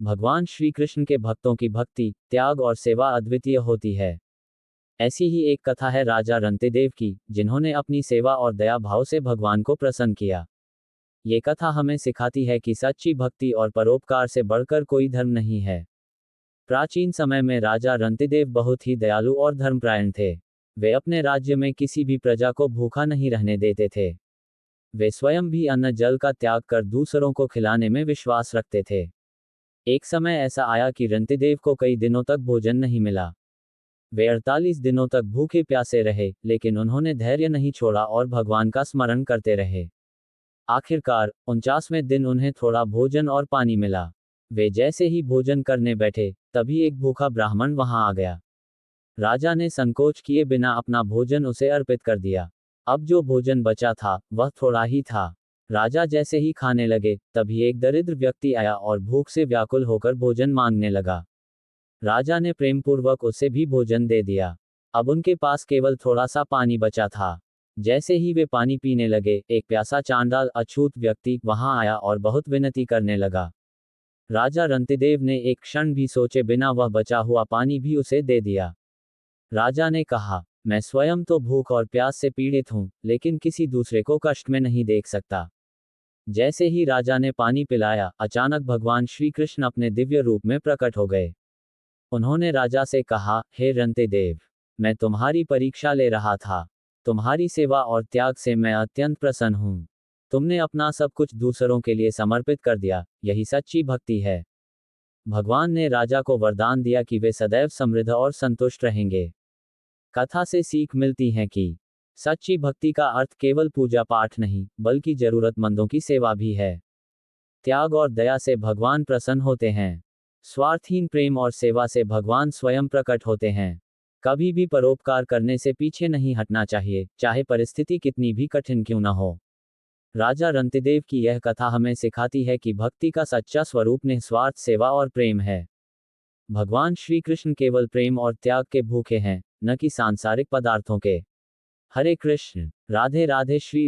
भगवान श्री कृष्ण के भक्तों की भक्ति, त्याग और सेवा अद्वितीय होती है। ऐसी ही एक कथा है राजा रंतिदेव की, जिन्होंने अपनी सेवा और दया भाव से भगवान को प्रसन्न किया। ये कथा हमें सिखाती है कि सच्ची भक्ति और परोपकार से बढ़कर कोई धर्म नहीं है। प्राचीन समय में राजा रंतिदेव बहुत ही दयालु और धर्मपरायण थे। वे अपने राज्य में किसी भी प्रजा को भूखा नहीं रहने देते थे। वे स्वयं भी अन्न जल का त्याग कर दूसरों को खिलाने में विश्वास रखते थे। एक समय ऐसा आया कि रंतिदेव को कई दिनों तक भोजन नहीं मिला। वे 48 दिनों तक भूखे प्यासे रहे, लेकिन उन्होंने धैर्य नहीं छोड़ा और भगवान का स्मरण करते रहे। आखिरकार 49वें दिन उन्हें थोड़ा भोजन और पानी मिला। वे जैसे ही भोजन करने बैठे, तभी एक भूखा ब्राह्मण वहां आ गया। राजा ने संकोच किए बिना अपना भोजन उसे अर्पित कर दिया। अब जो भोजन बचा था, वह थोड़ा ही था। राजा जैसे ही खाने लगे, तभी एक दरिद्र व्यक्ति आया और भूख से व्याकुल होकर भोजन मांगने लगा। राजा ने प्रेमपूर्वक उसे भी भोजन दे दिया। अब उनके पास केवल थोड़ा सा पानी बचा था। जैसे ही वे पानी पीने लगे, एक प्यासा चांडाल अछूत व्यक्ति वहां आया और बहुत विनती करने लगा। राजा रंतिदेव ने एक क्षण भी सोचे बिना वह बचा हुआ पानी भी उसे दे दिया। राजा ने कहा, मैं स्वयं तो भूख और प्यास से पीड़ित हूं, लेकिन किसी दूसरे को कष्ट में नहीं देख सकता। जैसे ही राजा ने पानी पिलाया, अचानक भगवान श्री कृष्ण अपने दिव्य रूप में प्रकट हो गए। उन्होंने राजा से कहा, हे रंतिदेव, मैं तुम्हारी परीक्षा ले रहा था। तुम्हारी सेवा और त्याग से मैं अत्यंत प्रसन्न हूं। तुमने अपना सब कुछ दूसरों के लिए समर्पित कर दिया, यही सच्ची भक्ति है। भगवान ने राजा को वरदान दिया कि वे सदैव समृद्ध और संतुष्ट रहेंगे। कथा से सीख मिलती है कि सच्ची भक्ति का अर्थ केवल पूजा पाठ नहीं, बल्कि जरूरतमंदों की सेवा भी है। त्याग और दया से भगवान प्रसन्न होते हैं। स्वार्थहीन प्रेम और सेवा से भगवान स्वयं प्रकट होते हैं। कभी भी परोपकार करने से पीछे नहीं हटना चाहिए, चाहे परिस्थिति कितनी भी कठिन क्यों न हो। राजा रंतिदेव की यह कथा हमें सिखाती है कि भक्ति का सच्चा स्वरूप निस्वार्थ सेवा और प्रेम है। भगवान श्री कृष्ण केवल प्रेम और त्याग के भूखे हैं, न कि सांसारिक पदार्थों के। हरे कृष्ण, राधे राधे। श्री